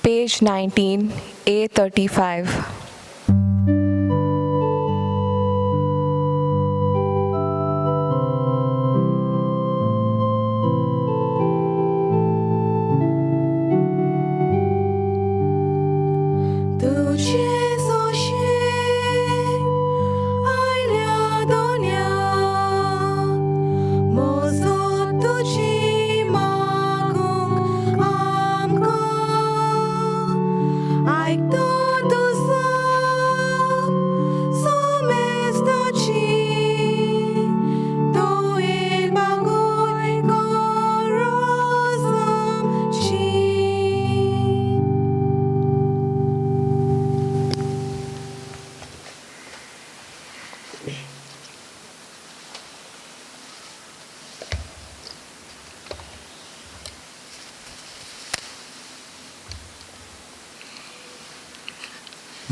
page 19, A35.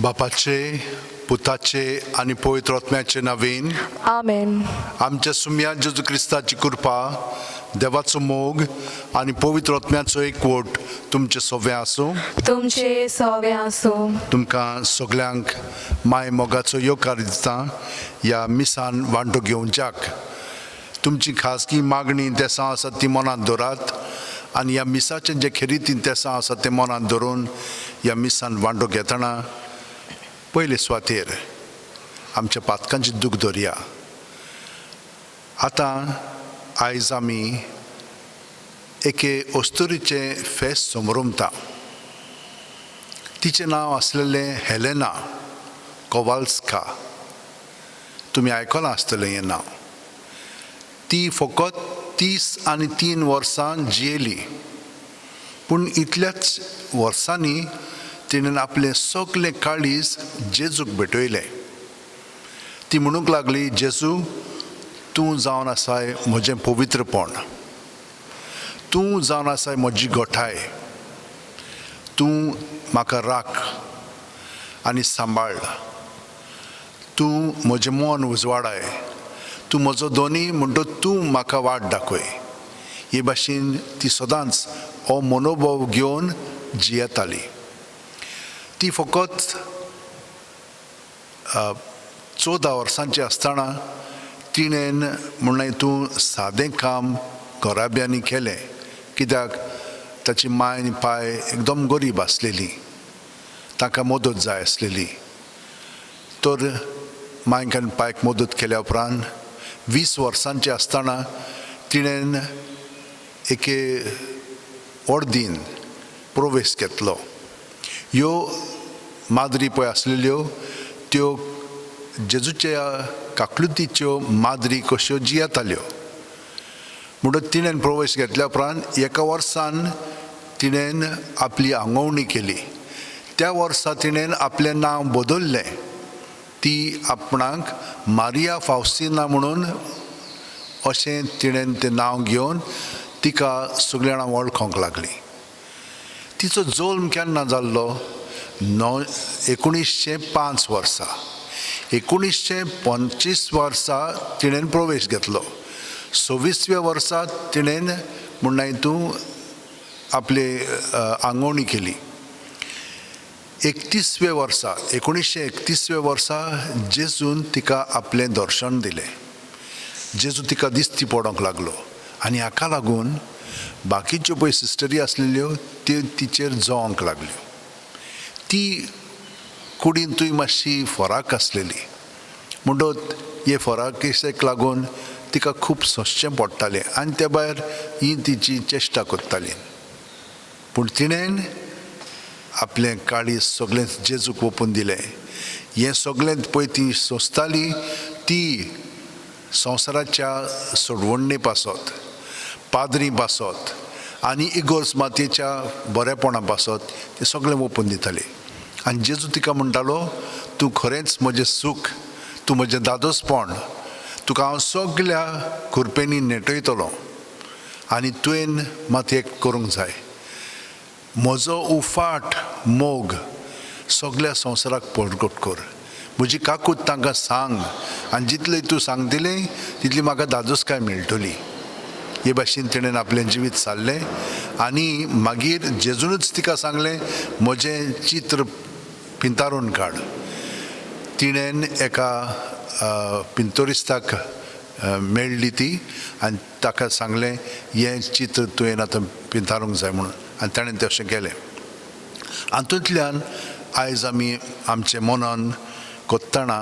बापाचे, पुताचे आणि पवित्र आत्म्याचे नावीन. Amen. आमच्या सुम्या जेजू क्रिस्ताची कृपा, देवाचो मोग आणि पवित्र आत्म्याचो एकवट तुमचे सगळे आसूं. तुमचे सवे आसूं. तुमकां सगल्यांक माय मोगाचो येवकार दिता ह्या मिसान वांटो घेवच्याक. तुमची खासगी मागणी तेसां आसा ती मनांत दवरात आनी ह्या मिसाचें जे खेरीतीन तेसां आसा तें मनांत दवरून ह्या मिसान वांटो घेतना पयले सुवातेर आमच्या पातकांची दूख धरया. आतां आयज आमी एके अस्तुरीचें फेस्त समारंभता. तिचें नांव आसलेलें हेलेना कोवाल्स्का. तुमी आयकलां आसतलें हें नांव. ती फकत 33 वर्सां जियेली, पूण इतल्याच वर्सांनी तिणें आपलें सगलें काळीज जेजूक भेटयलें. ती म्हणूंक लागली, जेजू तूं जावन आसाय म्हजें पवित्रपण, तूं जावन आसाय म्हजी गोठाय, तूं म्हाका राख आनी सांबाळ, तूं म्हजें मन उजवाडाय, तूं म्हजो दोनी म्हणटो तूं म्हाका वाट दाखय. हे भाशेन ती सदांच हो मनोभव घेवन जियेताली. ती फकत 14 वर्सांची आसतना तिणेन म्हणलें तूं सादें काम घोराब्यांनी केलें, कित्याक ताची माय आनी पाय एकदम गरीब आसलेली, ताका मदत जाय आसलेली. तर मायक आनी पायक मदत केल्या उपरांत 20 वर्सांची आसतना तिणेन एके अर्दीन प्रवेश घेतलो. ह्यो मादरी पळय आसलेल्यो त्यो जेजूच्या काकलुतीच्यो मादरी कश्यो जियेताल्यो. म्हणून तिणेन प्रवेश घेतल्या उपरांत एका वर्सान तिणेन आपली आंगवणी केली. त्या वर्सा तिणेन आपलें नांव बदल्लें. ती आपणाक मारिया फावस्तिना म्हणून अशें तिणेन तें नांव घेवन तिका सगळीं जाणां वळखोंक लागलीं. तिचो जल्म केन्ना जाल्लो? 1905 वर्सा. 1925 वर्सा तिणेन प्रवेश घेतलो. 26व्या वर्सा तिणेन म्हणून तूं आपली आंगवणी केली. 31व्या वर्सा 1931व्या वर्सा जेजून तिका आपलें दर्शन दिलें. जेजू तिका दिश्टी पडोंक लागलो आनी हाका लागून बाकीच्यो पळय सिस्टरी आसलेल्यो त्यो तिचेर जोवंक लागल्यो. ती कुडींतूय मातशी फराक आसलेली, म्हणटत हे फराकेक लागून तिका खूब सोंसचें पडटालें आनी त्या भायर ही तिची चेश्टा करताली. पूण तिणेन आपलें काळीज सगळें जेजूक ओपून दिलें. हें सगळें पळय ती सोंसताली, ती संवसाराच्या सोडवण्णे पासत, पाद्री पासत आनी इगोर्ज मातयेच्या बरेपणा पासत तें सगळें ओपून दिताली. आनी जेजू तिका म्हणटालो, तूं खरेंच म्हजें सूख, तूं म्हजें दादोसपण, तुका हांव सगळ्या खुरपेनी नेटयतलो आनी तुवें मात एक करूंक जाय. म्हजो उफाट मोग सगळ्या संवसाराक परगट कर. म्हजी काकूट तांकां सांग आनी जितलें तूं सांगतलें तितली म्हाका दादोसकाय मेळटली. हे भाशेन तिणेन आपलें जिवीत सारलें आनी मागीर जेजूनच तिका सांगलें म्हजें चित्र पिंतारून काड. तिणेन एका पिंतोरिस्ताक मेळ्ळी ती आनी ताका सांगलें हें चित्र तुवें आतां पिंतारूंक जाय म्हणून आनी ताणें तशें केलें. हातूंतल्यान आयज आमी आमचे मनान कोत्ताना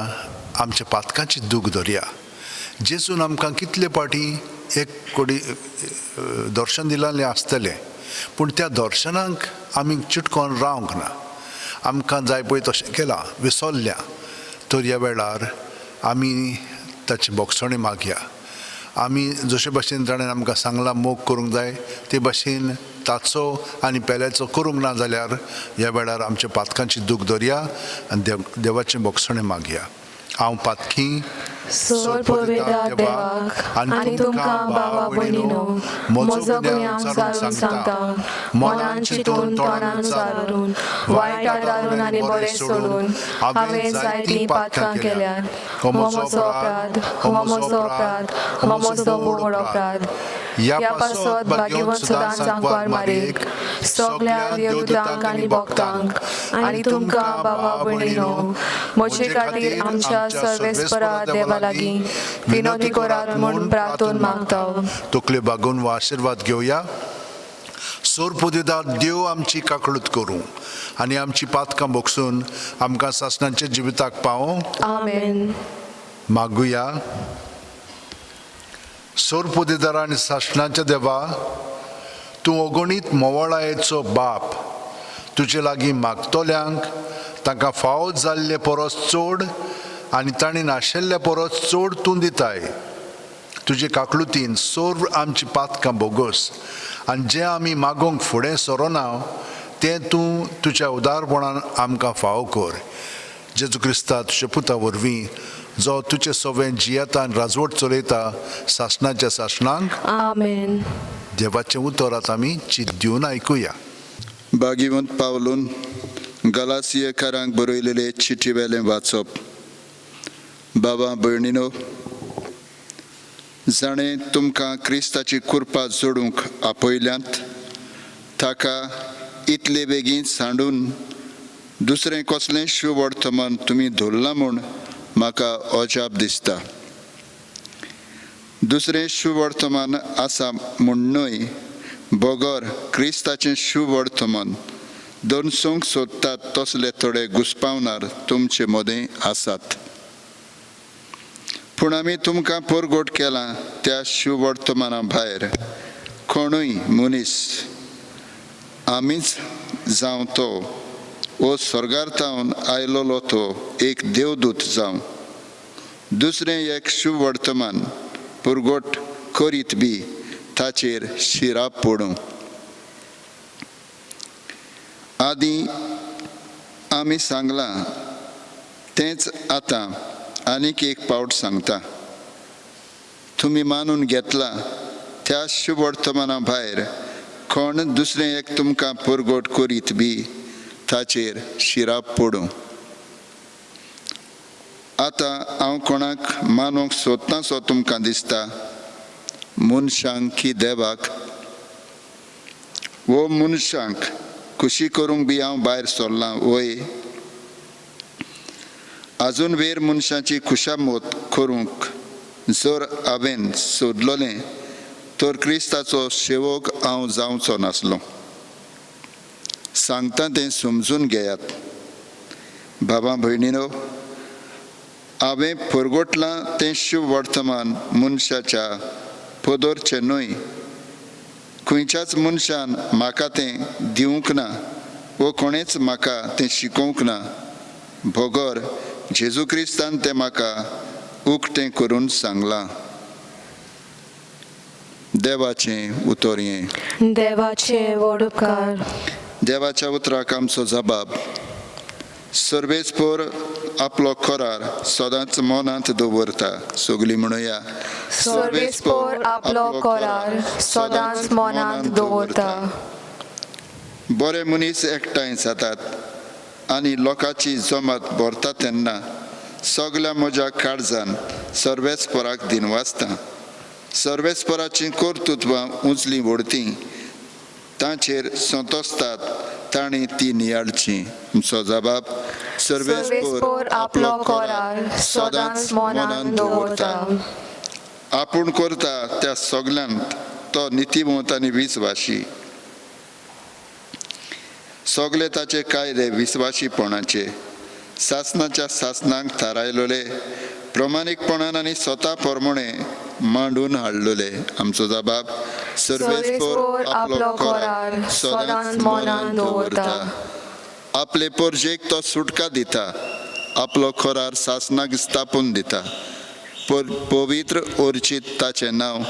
आमच्या पातकांची दूख धरया. जेजून आमकां कितले पाटी एक कोडी दर्शन दिलालें आसतलें पूण त्या दर्शनाक आमी चिटकोन रावंक ना. आमकां जाय पळय तशें केलां विसरल्या तर ह्या वेळार आमी ताची बोगसणी मागया. आमी जशे भाशेन ताणें आमकां सांगलां मोग करूंक जाय ते भाशेन ताचो आनी पेल्याचो करूंक ना जाल्यार ह्या वेळार आमच्या पातकांची दूख धरया आनी देवाची बोगसणी मागया. हांव पातकी सोर पवित्र देवाक आनी तुमकां भावा भयणीनो म्हजो गुन्यांव सारून सांगता. मनान चिंतून तोंडान सारून वायटां दारून आनी बरें सोडून हांवें जायतीं पातकां केल्यात. हो म्हजो अपराध, हो म्हजो अपराध, हो म्हजो व्हड अपराध. ह्या पासत भाग्यवंत सदांच सांगवार मारीक सगळ्या देवदूतांक आनी भक्तांक आनी तुमकां भावा भयणीनो म्हजे खातीर आमच्या सर्वेस्परा देवा लागीं विनोदी करात म्हूण प्रार्थना मागता. तकले बागून वा आशिर्वाद घेवया. सोर पोदिदार देव आमची काकळूत करूं आनी आमची पातकां बोगसून आमकां सासणांच्या जिविताक पावों. आमेन. मागुया. सोर पोदिदार आनी सासणाच्या देवा तूं अगणीत मोवळायेचो बाप. तुजे लागीं मागतोल्यांक तांकां फावो जाल्ले परस चड आनी तांणी नाशिल्ले परस चड तूं दिताय. तुजे काकळुतीन सोर आमची पातकां बोगस आनी जें आमी मागोंक फुडें सरोना तें तूं तुज्या उदारपणान आमकां फावो कर. जेजू क्रिस्ता तुज्या पुता वरवीं जो तुजे सवें जियेता आनी राजवट चलयता सासणाच्या सासणांक. आमेन. देवाचें उतर आतां आमी चित दिवन आयकुया. भाग्यवंत पावलून गलासियकारांक बरयलेले चिटी वेलें वाचप. बाबा भयणीनो, जाणें तुमकां क्रिस्ताची कृपा जोडूंक आपयल्यांत ताका इतले बेगीन सांडून दुसरें कसलें शुभ वर्तमान तुमी धरलां म्हूण म्हाका अजाप दिसता. दुसरें शुभ वर्तमान आसा म्हूण न्हय, बगर क्रिस्ताचें शुभ वर्तमान दनसूंक सोदतात तसले थोडे घुस्पावणार तुमचे मदें आसात. पूण आमी तुमकां परगोट केलां त्या शुभ वर्तमाना भायर कोणूय मनीस, आमीच जावं तो वो स्वर्गांतल्यान आयलोलो तो एक देवदूत जावं दुसरें एक शुभ वर्तमान पुरगोट करीत बी ताचेर शिराप पडूं. आदीं आमी सांगलां तेंच आतां आनीक एक पावट सांगता. तुमी मानून घेतला त्या शुभ वर्तमाना भायर कोण दुसरें एक तुमकां पुरगोट करीत बी ताचेर शिराप पडूं. आतां हांव कोणाक मानूंक सोदता सो तुमकां दिसता, मनशांक की देवाक? वो मनशांक खुशी करूंक बी हांव भायर सरलां वय? आजून वेर मनशाची खुशामोद करूंक जर हांवें सोदलोलें तर क्रिस्ताचो सेवक हांव जावचो नासलो. सांगता तें समजून घेयात. बाबा भयणीनो, हांवें परगोटलां तें शुभ वर्तमान मनशाच्या पदरचें न्हय. खंयच्याच मनशान म्हाका तें दिवंक ना वो कोणेच म्हाका तें शिकोवंक ना. भोगोर जेजू क्रिस्तान तें म्हाका उक्तें करून सांगलां. देवाचें उतर हें. देवाचे व्हड उपकार. देवाच्या उतराक आमचो जबाब. सर्वेस्पर आपलो करार सदांच मनांत दवरता. सगळीं म्हणुया. सर्वेस्पर आपलो करार सदांच मनांत दवरता. बरे मनीस एकठांय जातात आनी लोकांची जमात भरता तेन्ना सगळ्या म्हज्या काळजान सर्वेस्पराक दिनवासता. सर्वेस्पराची कर्तृत्वां उंचली व्हडती तांचेर संतोसतात तांणी ती नियाळची. आमचो जबाब सर्वेस्पोर आपलो कोरार सदांच मनान दवरता. आपूण करता त्या सगल्यांत तो नितीमोत आनी विस्वाशी. सगळे ताचे कायदे विस्वाशीपणाचे शासनाच्या शासनाक थारायलोले प्रमाणीकपणान आनी स्वता प्रमाणे मांडून हाडलोले. आमचो जबाब सर्वेस्पोर आपलो कोरार सदांच मनान दवरता. आपले पोरजेक तो सुटका दिता. आपलो खोरार शासनाक स्थापून दिता. पवित्र ओर्चित ताचे नांव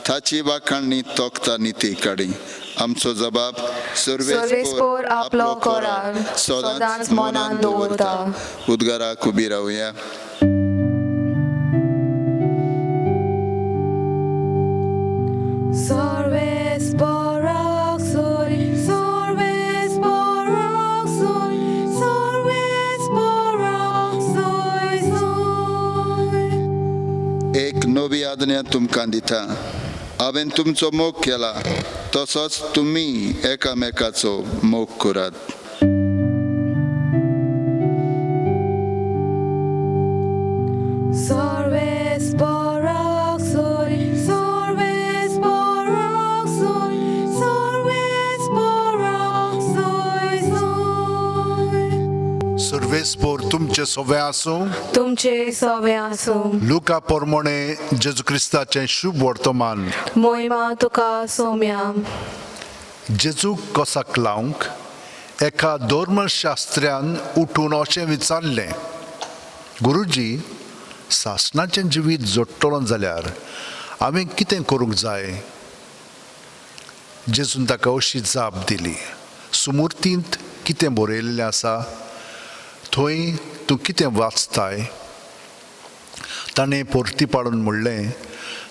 ताची वाखाणणी तोखता निती काडी. आमचो जबाब सर्वेस्पोर आपलो कोरार सदांच मनान दवरता. उद्गाराक उबी रावया. सर्वेस्पोराक सोय, सर्वेस्पोराक सोय, सर्वेस्पोराक सोय सोय. एक नवी आज्ञा तुमकां दिता. हांवें तुमचो मोग केला तसोच तुमी एकामेकाचो मोग करात. सर्वेस्पोराक सोय, सर्वेस्पोराक सोय, सर्वेस्पोराक सोय सोय. सर्वेस्पोर तुमचे सोवे आसूं. तुमचे सवे आसूं. लुका पोरमोणे जेजू क्रिस्ताचें शुभ वर्तमान. मोहिमा तुका सोम्या. जेजूक कसाक लावंक एका धर्मशास्त्र्यान उठून अशें विचारलें, गुरुजी, शासनाचें जिवीत जोडटलो जाल्यार हांवें कितें करूंक जाय? जेजून ताका अशी जाप दिली, सुमूर्तींत कितें बरयल्लें आसा थंय तूं कितें वाचताय? ताणें परती पाडून म्हणलें,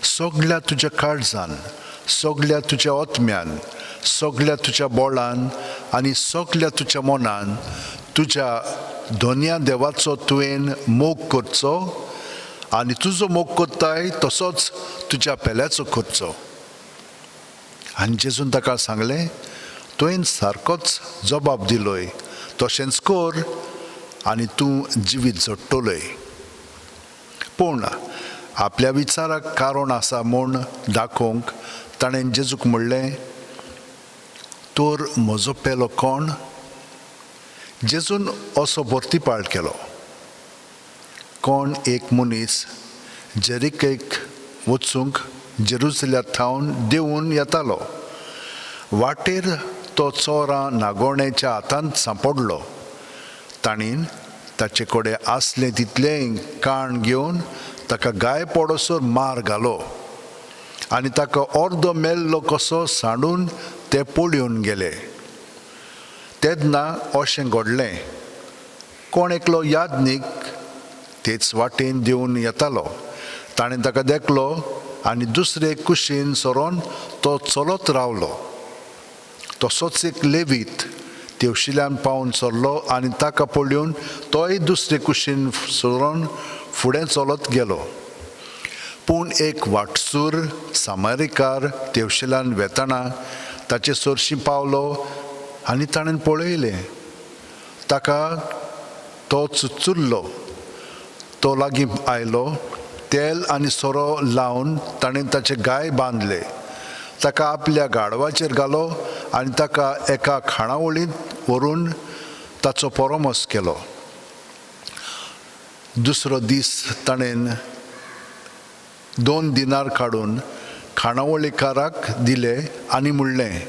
सगळ्या तुज्या काळजान, सगळ्या तुज्या ओतम्यान, सगळ्या तुज्या बोळान आनी सगळ्या तुज्या मनान तुज्या दोनया देवाचो तुवें मोग करचो आनी तुजो मोग करताय तसोच तुज्या पेल्याचो करचो. आनी जेजून ताका सांगलें, तुवें सारकोच जबाब दिलोय, तशेंच कर आनी तूं जिवीत जोडटलोय. पूण आपल्या विचाराक कारण आसा म्हूण दाखोवंक ताणें जेजूक म्हणलें, तर म्हजो पेलो कोण? जेजून असो भरतीपाळ केलो. कोण एक मनीस जेरिकेक वचूंक जेरुसलेम थावन देंवून येतालो. वाटेर तो चोरां नागोण्याच्या हातांत सांपडलो. ताणीन ताचे कडेन आसलें तितलें काण घेवन ताका गाय पडसर मार घालो आनी ताका अर्दो मेल्लो कसो सांडून ते पळून गेले. तेन्ना अशें घडलें, कोण एकलो यादनीक तेच वाटेन देंवन येतालो. ताणें ताका देखलो आनी दुसरे कुशीन सरोन तो चलत रावलो. तसोच एक लेवीत तेवशिल्यान पावन सरलो आनी ताका पळून तोय दुसरे कुशीन सरोन फुडें चलत गेलो. पूण एक वाटसूर सामारिकार तेवशिल्यान वेताना ताचे सरशी पावलो आनी ताणें पळयलें. ताका तो चुचुल्लो. तो लागीं आयलो. तेल आनी सोरो लावन ताणें ताचे गाय बांदले. ताका आपल्या गाडवाचेर घालो आनी ताका एका खाणावळींत व्हरून ताचो परमोस केलो. दुसरो दीस ताणें 2 दिनार काडून खाणावळीकाराक दिले आनी म्हणलें,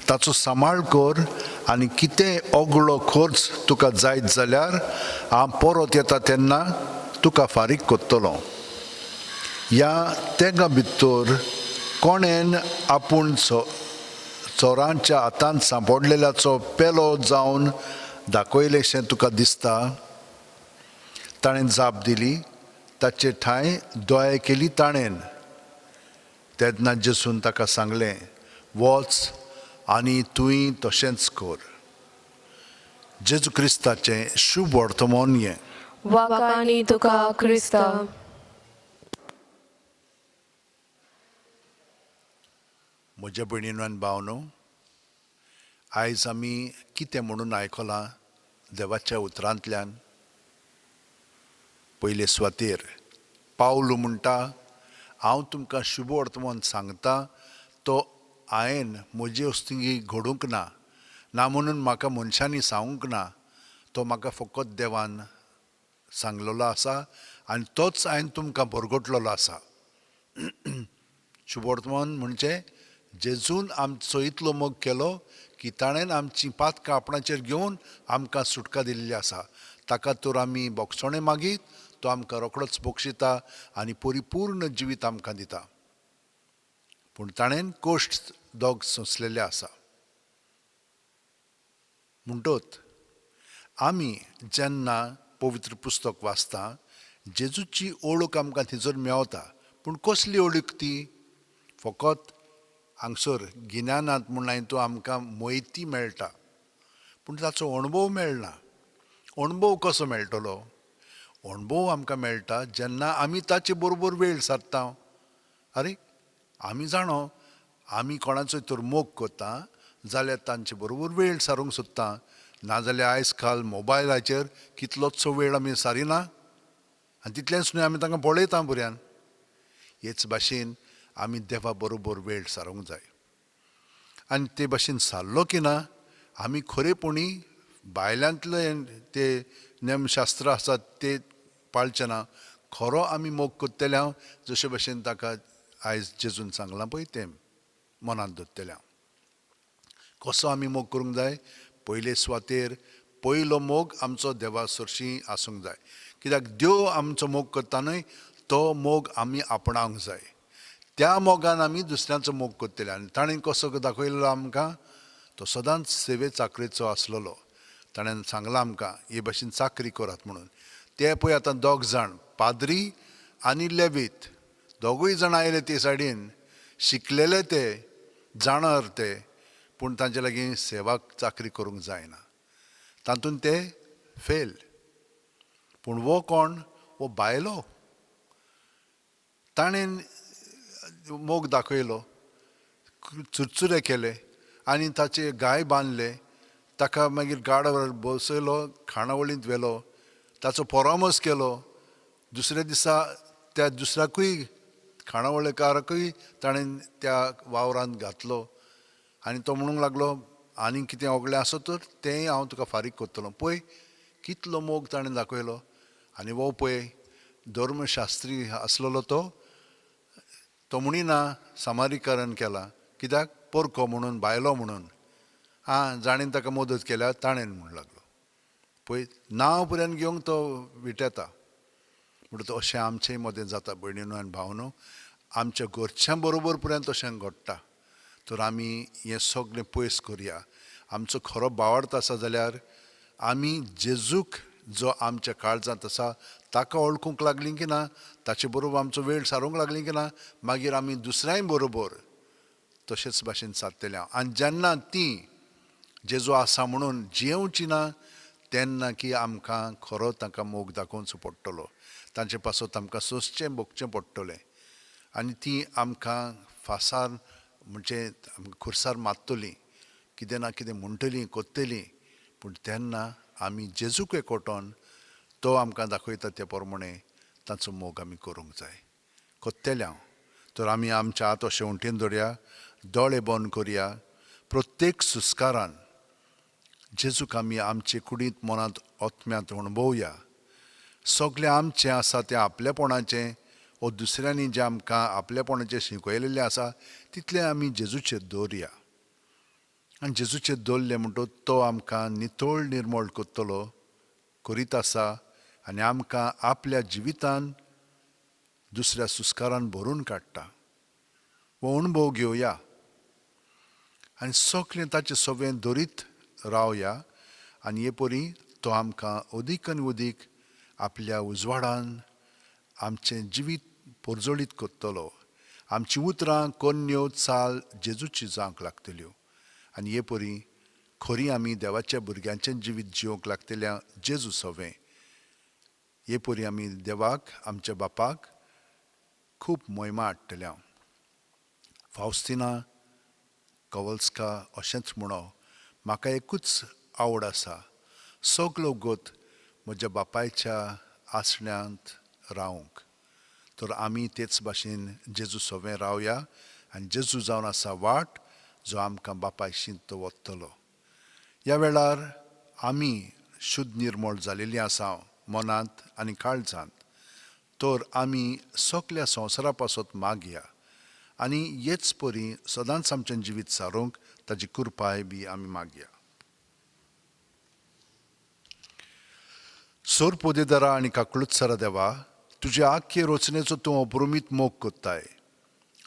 ताचो सांबाळ कर आनी कितें ओगळो खर्च तुका जायत जाल्यार हांव परत येता तेन्ना तुका फारीक करतलो. ह्या तेगा भितर कोणेन आपूण चोरांच्या हातांत सांपडलेल्याचो पेलो जावन दाखयलेशें तुका दिसता? ताणें जाप दिली, ताचे ठांय दोळे केली ताणेन. तेन्ना जेजून ताका सांगलें, वच आनी तुवें तशेंच कर. जेजू क्रिस्ताचें शुभ वर्तमान हें. वाकानी तुका क्रिस्ता. म्हज्या भयणीनो आनी भावनो, आयज आमी कितें म्हणून आयकलां देवाच्या उतरांतल्यान. पयले सुवातेर पावलो म्हणटा, हांव तुमकां शुभ वर्तमान सांगतां, तो हांवें म्हजे वस्तुंगी घडोवंक ना, ना म्हणून म्हाका मनशांनी सांगूंक ना, तो म्हाका फकत देवान सांगलेलो आसा आनी तोच हांवें तुमकां भरगटलेलो आसा. शुभ वर्तमान म्हणजे जेजून आमचो इतलो मोग केलो की ताणें आमची पातकां आपणाचेर घेवन आमकां सुटका दिल्ली आसा. ताका तर आमी बोगसोणें मागीत, तो आमकां रोखडोच बक्षिता आनी परिपूर्ण जिवीत आमकां दिता. पूण ताणें कोश्ट दोग सोंसलेले आसा. म्हणटोच आमी जेन्ना पवित्र पुस्तक वाचता, जेजूची ओळख आमकां थंयसर मेवता. पूण कसली ओळख ती? फकत हांगसर गिन्यानांत म्हूण हांवें आमकां म्हायती मेळटा, पूण ताचो अणभव मेळना. अणभव कसो मेळटलो? अणभव आमकां मेळटा जेन्ना आमी ताचे बरोबर वेळ सारता. अरे, आमी जाणो आमी कोणाचोय तर मोग करता जाल्यार तांचे बरोबर वेळ सारूंक सोदता. नाजाल्यार आयज काल मोबायलाचेर कितलोचो वेळ आमी सारिना आनी तितलेंच न्हय आमी तांकां पळयता बऱ्यान. हेच भाशेन आमी देवा बरोबर वेळ सारूंक जाय. आनी ते भाशेन सारलो की ना, आमी खरेपणी भायल्यांतले ते नेमशास्त्र आसात ते पाळचे ना. खरो आमी मोग करतले हांव जशे भाशेन ताका आयज जेजून सांगलां पळय तें मनांत दवरतले हांव. कसो आमी मोग करूंक जाय? पयले सुवातेर पयलो मोग आमचो देवा सरशी आसूंक जाय. कित्याक देव आमचो मोग करता न्हय, तो मोग आमी आपणावंक जाय. त्या मोगान आमी दुसऱ्यांचो मोग करतले. आनी ताणें कसो दाखयलो आमकां? तो सदांच सेवे चाकरेचो आसलेलो. ताणें सांगलां आमकां हे भाशेन चाकरी करात म्हणून. ते पळय आतां दोग जाण, पाद्री आनी लेवीत, दोगूय जाण आयले ते सायडीन, शिकलेले ते, जाणर ते, पूण तांचे लागीं सेवाक चाकरी करूंक जायना. तातूंत ते फेल. पूण वो कोण? वो बायलो. ताणें मोग दाखयलो, चुरचुरे केले आनी ताचे गाय बांदले, ताका मागीर गाडावर बसयलो, खाणावळींत व्हेलो, ताचो परामर्श केलो. दुसऱ्या दिसा त्या दुसऱ्याकूय खाणावळेकाराकूय ताणें त्या वावरांत घातलो आनी तो म्हणूंक लागलो, आनी कितें ओगळें आसा तर तेंय हांव तुका फारीक करतलो. पळय कितलो मोग ताणें दाखयलो. आनी वो पळय धर्मशास्त्री आसलेलो तो म्हणिना सामारीकरण केलां. कित्याक? पोरको म्हणून, बायलो म्हणून. जाणेन ताका मदत केल्या ताणें म्हणूंक लागलो. पळय नांव पर्यंत घेवंक तो विटेता. म्हणटच अशें आमचेय मदें जाता भयणीनो आनी भावनो. आमच्या घरच्यां बरोबर पर्यंत अशें घडटा. तर आमी हें सगळें पयस करुया. आमचो खरो भावार्थ आसा जाल्यार आमी जेजूक जो आमच्या काळजांत आसा ताका वळखूंक लागलीं की ना, ताचे बरोबर आमचो वेळ सारूंक लागलीं की ना, मागीर आमी दुसऱ्याय बरोबर तशेंच भाशेन सारतले. आनी जेन्ना तीं जेजू आसा म्हणून जियेवची ना, तेन्ना की आमकां खरो तांकां मोग दाखोवचो पडटलो. तांचे पासत आमकां सोंसचें भोगचें पडटलें. आनी तीं आमकां फासार म्हणजे खुर्सार मारतलीं, कितें ना कितें म्हणटलीं, कोत्तलीं. पूण तेन्ना आमी जेजूक एकवटोन तो आमकां दाखयता ते प्रमाणें ताचो मोग आमी करूंक जाय. कोत्तेले हांव. तर आमी आमच्या हात शेवटेन दवरया, दोळे बंद करया. प्रत्येक सुस्कारान जेजूक आमी आमचे कुडींत मनांत ओतम्यांत अणभवया. सगळें आमचें आसा तें आपलेपणाचें वो दुसऱ्यांनी जें आमकां आपलेपणाचें शिकयलेलें आसा तितलें आमी जेजूचेर दवरया. आनी जेजूचेर दवरलें म्हणटच तो आमकां नितळ निर्मळ करतलो, करीत आसा आनी आमकां आपल्या जिवितान दुसऱ्या सुस्कारान भरून काडटा. हो अणभव घेवया आनी सगळें ताचे सवें दवरीत रावया. आनी हे परी तो आमकां अदीक आनी अदीक आपल्या उजवाडान आमचें जिवीत पोरजोळीत करतलो. आमचीं उतरां, कन्यो, चाल जेजूची जावंक लागतल्यो. आनी हे परी खरी आमी देवाच्या भुरग्यांचें जिवीत जिवंक लागतलें जेजू सवें. हे परी आमी देवाक, आमच्या बापाक खूब महिमा हाडटले हांव. फावस्तिना कवल्सका अशेंच म्हणो म्हाका एकूच आवड आसा सगलो गोत म्हज्या बापायच्या आसण्यांत रावंक. तर आमी तेच भाशेन जेजू सोबें रावया आनी जेजू जावन आसा वाट जो आमकां बापायशीं दवरतलो. ह्या वेळार आमी शुद्ध निर्मळ जालेलीं आसा मनांत आनी काळजांत. तर आमी सगल्या संवसारा पासत मागया आनी हेच परी सदांच आमचें जिवीत सारूंक ताजी कृपाय बी आमी मागया. सोर पोदेदारा आनी काकुळुत्सरा देवा, तुजे आख्खे रचनेचो तूं अप्रुमीत मोग कोत्ताय.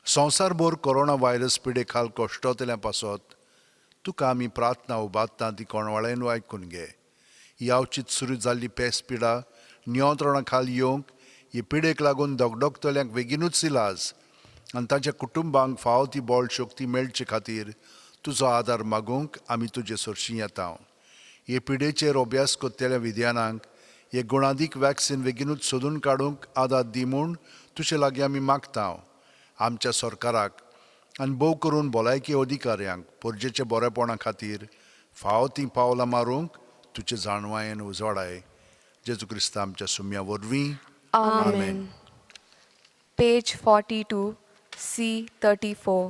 संवसारभर कोरोना व्हायरस पिडे खाल कश्टतल्या पासत तुका आमी प्रार्थना उबारता ती कोणवाळेन आयकून घे. ही अवचीत सुरू जाल्ली पेस्त पिडा नियंत्रणा खाल येवंक हे पिडेक लागून दोगदोगतल्यांक बेगीनूच इलाज आनी तांच्या कुटुंबांक फावो ती बळ शक्ती मेळचे खातीर तुजो आदार मागूंक आमी तुजे सरशीं येता. हे पिडेचेर अभ्यास कोत्तेल्या विद्यानांक हे गुणादीक वॅक्सीन बेगीनूच सोदून काडूंक आदार दी म्हूण तुजे लागीं आमी मागता. आमच्या सरकाराक आनी भोव करून भलायकी अधिकाऱ्यांक परजेचे बरेपणा खातीर फावो तीं पावलां मारूंक तुजे जाणवायेन उजवाडाय. जेजू क्रिस्त आमच्या सुम्या वरवीं. Amen. Page 42, C 34.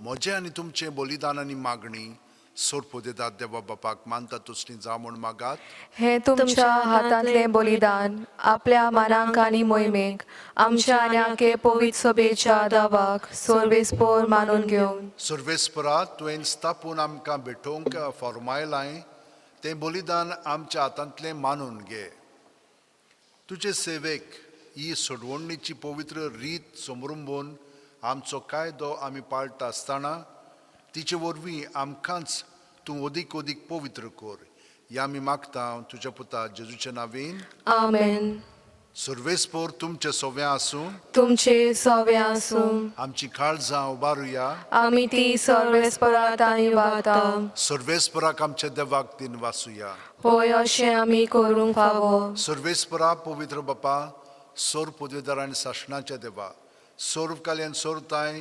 म्हजें आनी तुमचें बलिदान आनी मागणी सोर पोदेदार देवा बापाक मानता तसलीं जा म्हूण मागात. हे तुमच्या हातांतलें बलिदान आपल्या मानांक आनी मोहिमेक आमच्या आन्याके पवित्र सभेच्या दावाक सर्वेस्पोर मानून घेवन सर्वेस्परा तुवें स्थापून आमकां भेटोवंक फॉर्मायलाय तें बलिदान आमच्या हातांतलें मानून घे. तुजे सेवेक ही सोडवणीची पवित्र रीत समरुंबून आमचो कायदो आमी पाळटा आसतना तिचे वरवीं आमकांच तूं अदीक अदीक पवित्र कर. ह्या आमी मागता तुज्या पुता जेजूच्या नांवेन. आमेन. सर्वेस्पोर तुमचे सोव्या आसूं. तुमचे सवे आसूं. आमची काळजां उबारुया. आमी ती सर्वेस्परात आनी वाता. सर्वेस्पराक आमच्या देवाक दिन वासुया. होय अशें आमी करूंक फावो. सर्वेस्परा पवित्र बापा सोर पोदेदार आनी शासनाच्या देवा सोर्व काल्यान सोरताय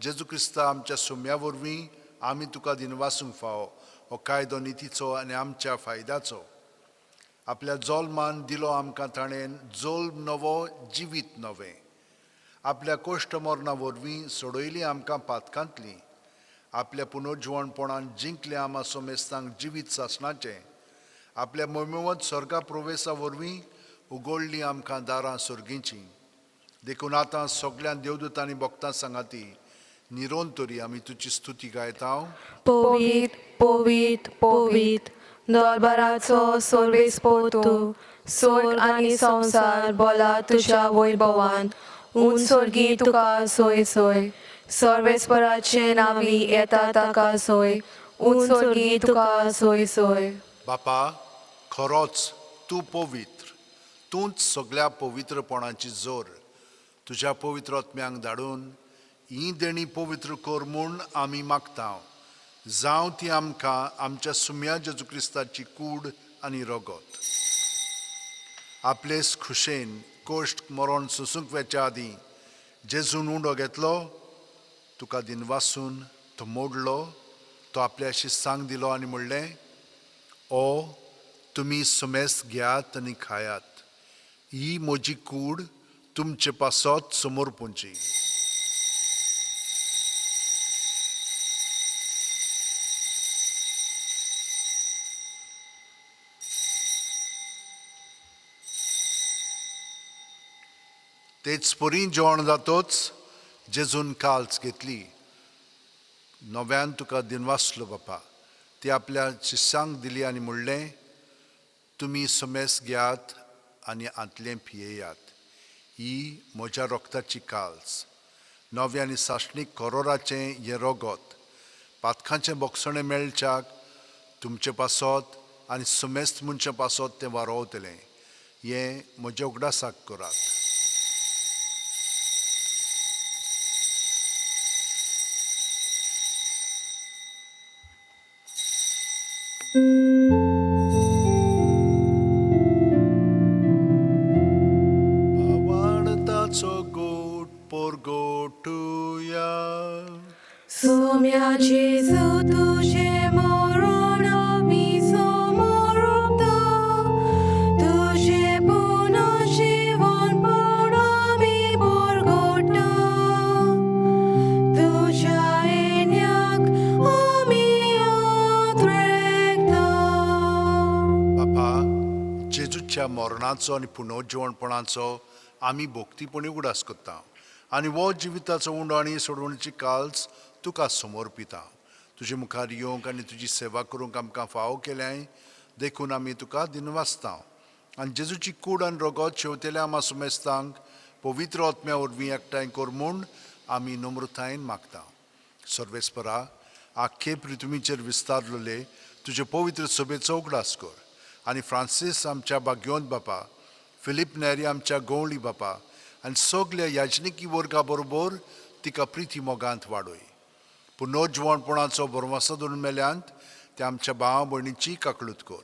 जेजू क्रिस्ता आमच्या सुम्या वरवीं आमी तुका दिनवासूंक फावो हो कायदो नितीचो आनी आमच्या फायद्याचो. आपल्या जल्मान दिलो आमकां ताणें जल्म नवो जिवीत नवें. आपल्या कोश्ट मरणा वरवीं सोडयली आमकां पातकांतलीं. आपल्या पुनर्जवणपणान जिंकले आमा सोमेस्तांक जिवीत सासणाचें. आपल्या मोहिमेवंत स्वर्गा प्रवेशा वरवीं उगडलीं आमकां दारां सुर्गीचीं. देखून आतां सगळ्या देवदूतांनी भक्तां सांगाती निरोंतरी आमी तुजी स्तुती गायता. पोवीत पोवीत पोवीत दरबाराचो सर्वेस्पोर तूं. स्वर्ग आनी संवसार बोला तुज्या वैभवान. उंच सर्गी तुका सोय सोय. सर्वेस्पराचे नांवी येता ताका सोय. उंच सर्गी तुका सोय सोय. बापा खरोच तूं पवित्र. तूंच सगळ्या पवित्रपणाची जोर. तुज्या पवित्र आत्म्यांक धाडून ही देणी पवित्र कर म्हूण आमी मागता. जावं ती आमकां आमच्या सुम्या जेजू क्रिस्ताची कूड आनी रगत. आपलेच खुशेन कोश्ट मरण सुसूंक वेच्या आदीं जेजून उंडो घेतलो, तुका दिनवासून तो मोडलो, तो आपल्या शिस्सांक दिलो आनी म्हणलें, ओ तुमी सुमेस्त घेयात आनी खायात, ही म्हजी कूड तुमचे पासत समोर पोंची. तेच परी जेवण जातोच जेजून काल्च घेतली. नव्यान तुका दिनवासलो बापा, ती आपल्या शिश्यांक दिली आनी म्हणलें, तुमी सुमेस्त घेयात आनी आंतलें पियेयात, ही म्हज्या रोगताची काल्स. नवे आनी साश्णीक करोराचें हें रगत पातकांचें बोगसणें मेळच्याक तुमचे पासत आनी सुमेस्त मनशा पासत तें वारोवतलें. हें म्हज्या उगडासाक करात. वाडताचो गोट पोरगोटुया. Sumia Jesu tuje morona mi somorupta, tuje puno जीवन पुनो mi borgota, tuja enyak ami otrekta. बापा, जेजूच्या मरणाचो आनी पुनर्जीवणपणाचो आमी भोगतीपणी उगडास करता आनी वो जिविताचो उंडो आनी सोडवणीची काल्स तुका समोर पिता. तुजे मुखार येवंक आनी तुजी सेवा करूंक आमकां फावो केल्याय देखून आमी तुका दिनवासता. आनी जेजूची कूड आनी रगत शेवतेल्या आमा सुमेस्तांक पवित्र आत्म्या वरवीं एकठांय कर म्हूण आमी नम्रतायेन मागता. सर्वेस्परा, आख्खे पृथ्वीचेर विस्तारलेले तुजे पवित्र सभेचो उगडास कर आनी फ्रांसीस आमच्या भाग्योंत बापा, फिलीप नेरी आमच्या गवळी बापा आनी सगल्या याजनिकी वर्गा बरोबर तिका प्रिती मोगांत वाडय. पुनर्जीवणपणाचो बरवासो धरून मेल्यांत ते आमच्या भावा भयणीची काकळूत कर.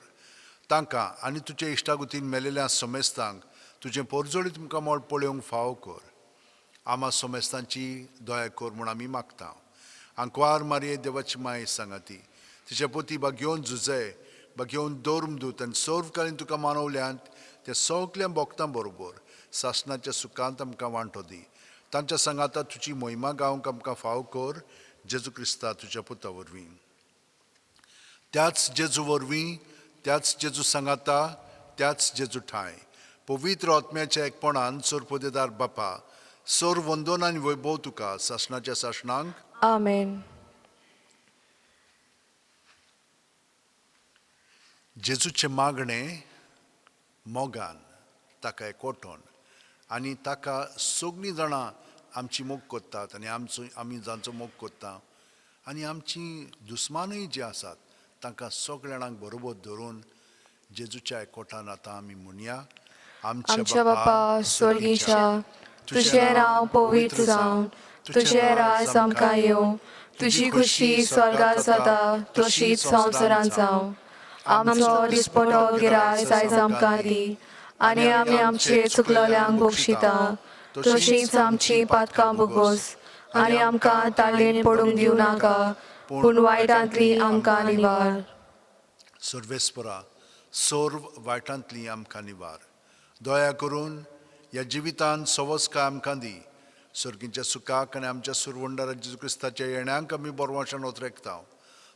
तांकां आनी तुजे इश्टागुतीन मेलेल्या सोमेस्तांक तुजें पोरजोळी तुमकां मोळ पळोवंक फावो कर. आमा सोमेस्तांची दया कर म्हूण आमी मागता. आंकवार मारये देवाची माय सांगाती, तिचे पोती भाग्योन झुजे, भाग्योन दोरमदूत आनी सर्वकालीन तुका मानवल्यांत ते सगल्या भोगतां बरोबर सासणाच्या सुखांत आमकां वांटो दी. तांच्या सांगाता तुजी मोहिमा गावंक आमकां फावो कर, जेजू क्रिस्ता तुज्या पुता वरवीं. त्याच जेजू वरवीं, त्याच जेजू सांगाता, त्याच जेजू ठाय पवित्र आत्म्याच्या एकपणान सोरपोदेदार बापा, सोर वंदन आनी वैभव तुका सासणाच्या सासणांक. Amen. जेजूचे मागणें मोगान ताका एकवटोन आनी ताका सगळीं जाणां आमची मोग कोत्तात आनी आमी जांचो मोग कोत्ता आनी आमची दुस्मानूय जी आसात तांकां सगळ्या जाणांक बरोबर धरून जेजूच्या एकवटान आतां आमी म्हणया. आमच्या बापा स्वर्गीच्या, तुझें नांव पवित्र जावन, तुझें राज आमकां येवं, तुजी खुशी स्वर्गांत जाता तशीच संवसारांत जावं. आमचो दिसपटो गिराय आयज आमकां दी आनी आमी आमचे चुकलोल्यांक बक्षिता, तशीच आमची पातकां भोगोस आनी आमकां ताळयेन पडूंक दिवं नाका, पूण वायटांतली आमकां निवार. सर्वेस्परा, सोर्व वायटांतली आमकां निवार. दया करून ह्या जिवितान सवस्काय आमकां दी. सर्गींच्या सुखाक आनी आमच्या सुरवंडारा जेजू क्रिस्ताच्या येण्याक आमी बोरवाशान वतरेकता.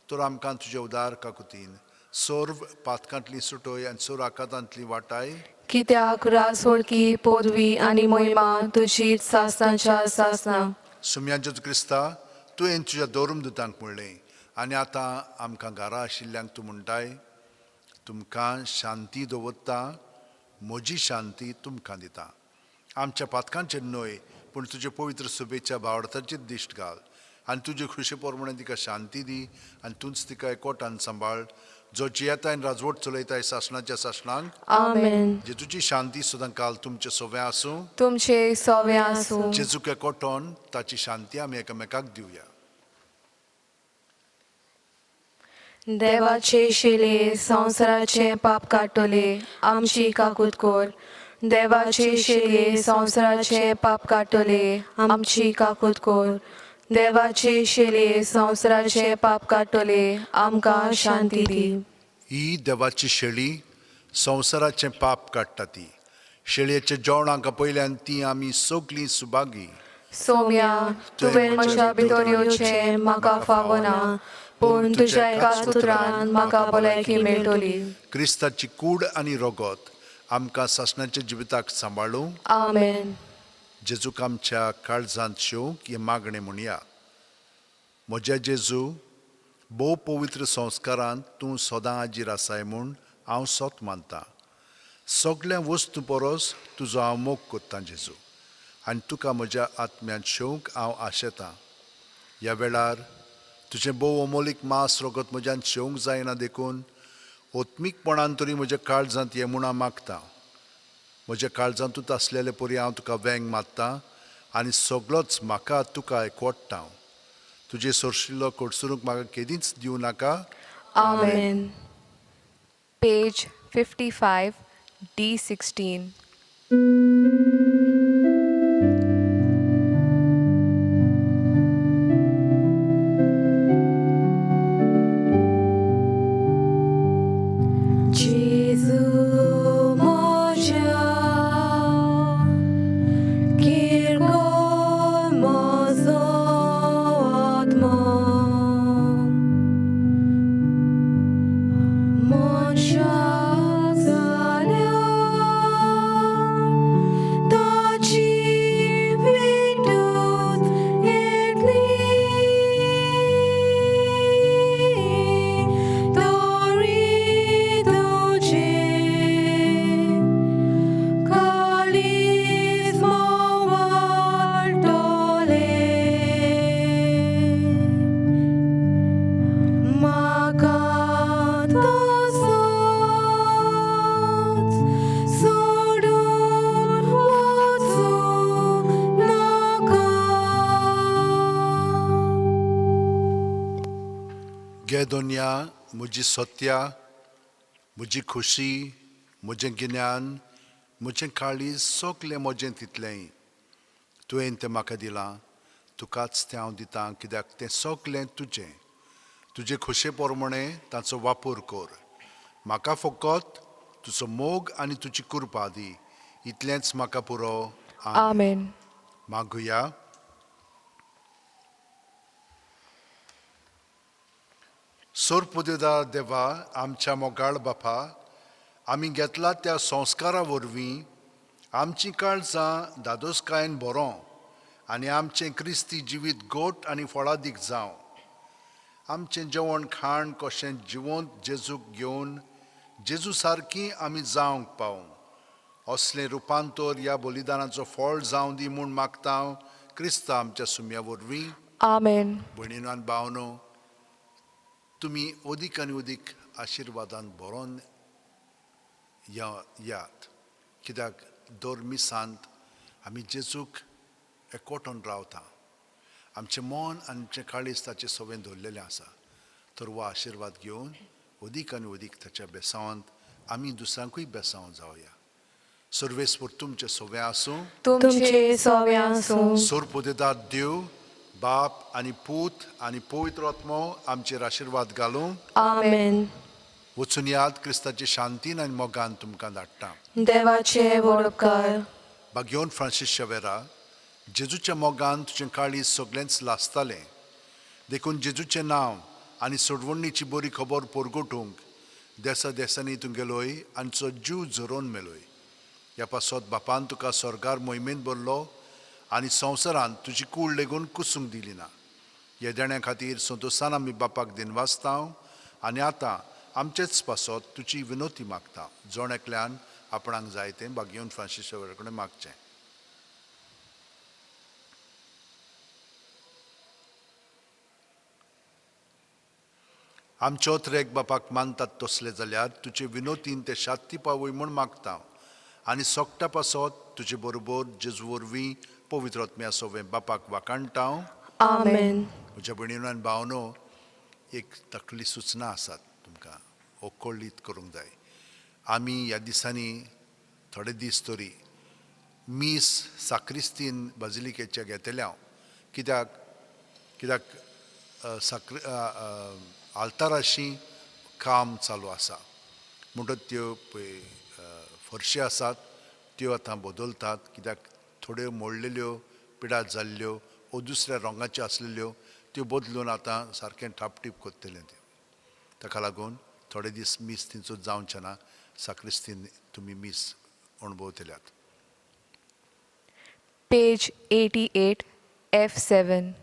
तर आमकां तुजे उदार काकुतीन सोर्व पातकांतली सुटोय आनी सोर आकांतांतली वाटाय. कित्याक रासोळकी, पदवी आनी मोहिमा तुजीच सासनाच्या सासना. सुम्या जेजू क्रिस्ता, तुवें तुज्या दोरमदुतांक म्हणलें आनी आतां आमकां घरा आशिल्ल्यांक तूं म्हणटाय, तुमकां शांती दवरता, म्हजी शांती तुमकां दिता. आमच्या पातकांचेर न्हय पूण तुजे पवित्र सभेच्या भावडाताचेर दिश्ट घाल आनी तुजे खुशी पोरमणे तिका शांती दी आनी तूंच तिका एकवटान सांबाळ, जो जियेताय आनी राजवट चलयताय सासणाच्या सासणांक. आमेन. जेजूची शांती सदां काल तुमचे सोबे आसूं. तुमचे सोवे आसूं. जेजूक एकवटोन ताची शांती आमी एकामेकाक दिवया. देवाचे शिले संवसाराचे पाप काटोले आमची काकूत कोर. देवाचे शिले संवसाराचे पाप काटोले आमची काकूत कोर. देवाचे शिले संवसाराचे पाप काटोले आमकां शांती दी. ही देवाची शेळी संवसाराचें पाप काडटा ती. शेळयेचें जेवण हांकां पयल्यान ती आमी सगलीं सुभागी. सोम्या तुवें म्हज्या भितर येवचें म्हाका फावना, पूण तुज्या एका सुत्रान म्हाका भलायकी मेळटली. क्रिस्ताची कूड आनी रगत आमकां सासणाच्या जिविताक सांबाळूं. आमेन. जेजूक आमच्या काळजांत शेवंक हे मागणें म्हणया. म्हज्या जेजू, भोव पवित्र संस्कारांत तूं सदां हाजीर आसाय म्हूण हांव सोत मानतां. सगळ्या वस्तू परस तुजो हांव मोग कोत्तां जेजू, आनी तुका म्हज्या आत्म्यांत शेवंक हांव आशेतां. ह्या वेळार तुजें भोव अमोलीक मांस रगत म्हज्यान शेवंक जायना देखून ओत्मीकपणान तरी म्हज्या काळजांत ये म्हूण हांव मागतां. म्हज्या काळजांतूच आसलेले परी हांव तुका वेंग मात्तां आनी सगळोच म्हाका तुका एकवटतां. तुजे सोरशिल्लो कोडसरूंक म्हाका केदींच दिवं नाका. आमेन. Page 55, D16. जेजू म्हज्या किरकोळ म्हजो आत्मा मनशाक जाल्यार ताची विटूत येतली. तरी तुजें काळीज मोवाळटलें. म्हाका तसोच सोडून वचूं नाका. गे दोनया, म्हजी सत्या, म्हजी खुशी, म्हजें गिन्यान, म्हजें काळीज सगलें म्हजें तितलें तुवें तें म्हाका दिलां. तुकाच तें हांव दितां, कित्याक तें सगलें तुजें. तुजे खुशे पोरमणें ताचो वापर कर. म्हाका फकत तुजो मोग आनी तुजी कृपा दी. इतलेंच म्हाका पुरो. Amen. मागुया. सोरपोदेदार देवा, आमच्या मोगाळ बापा, आमी घेतला त्या संस्कारा वरवीं आमची काळजां दादोसकायेन बरों आनी आमचें क्रिस्ती जिवीत गोट आनी फळादीक जावं. आमचें जेवण खाण कशें जिवंत जेजूक घेवन जेजू सारकीं आमी जावंक पावूं. असलें रुपांतर ह्या बलिदानाचो फळ जावं दी म्हूण मागतां क्रिस्ता आमच्या सुम्या वरवीं. Amen. भयणीनो आनी भावनो, तुमी अदीक आनी अदीक आशिर्वादान बरोवन यात, कित्याक दर मिसांत आमी जेजूक एकवटून रावता. आमचें मन आनी आमचें काळीज ताचे सवें दवरलेलें आसा. तर हो आशिर्वाद घेवन अदीक आनी अदीक ताच्या बेसांवांत आमी दुसऱ्यांकूय बेसांव जावया. सर्वेस्पर तुमचें सवें आसूं. तुमचे सवें आसूं. सोरपोदेदार देव, बाप आनी पूत आनी पवित्र आत्मो आमचेर आशिर्वाद घालूं. आमेन. वचून याद क्रिस्ताचे शांतीन आनी मोगान तुमकां धाडटा. देवाचे वडोपकार. भाग्योन फ्रांसीस शेवेरा, जेजूच्या मोगान तुजें काळीज सगळेंच लासतालें देखून जेजूचें नांव आनी सोडवणीची बरी खबर परगटूंक देसा देसांनी तुंगेलोय आनी तुजो जीव झरोवन मेलोय. ह्या पासत बापान तुका स्वर्गार मोहिमेंत भरलो आनी संवसारांत तुजी कूड लेगून कुसूंक दिली ना. हे देण्या खातीर संतोशान आमी बापाक दिनवासतांव आनी आतां आमचेच पासत तुजी विनोती मागता. जोण एकल्यान आपणाक जाय तें भाग्योन फ्रांसीस शेवेरा कडेन मागचें. आमच्या ओत्रेक बापाक मानतात तसले जाल्यार तुजे विनोतीन ते शांती पावय म्हूण मागता आनी सोगटा पासत तुजे बरोबर जेजू वरवीं पवित्र आत्म्या सवें बापाक वाकाणटा. आमेन. म्हज्या भयणीनो आनी भावनो, एक धाकटुली सुचना आसात तुमकां हो कळीत करूंक जाय. आमी ह्या दिसांनी थोडे दीस तरी मीस साक्रिस्तीन बाजिलिकेचे घेतले हांव कित्याक कित्याक आल्ताराशी काम चालू आसा म्हणटच त्यो पळय फरशी आसात त्यो आतां बदलतात कित्याक थोड्यो मोडलेल्यो पिडार जाल्ल्यो वो दुसऱ्या रंगाच्यो आसलेल्यो त्यो बदलून आतां सारकें टापटीप कोत्तले त्यो ताका लागून थोडे दीस मीस थिंचो जावचें ना साक्रिस्तीन तुमी मीस अणभवतल्यात. Page 88, F7.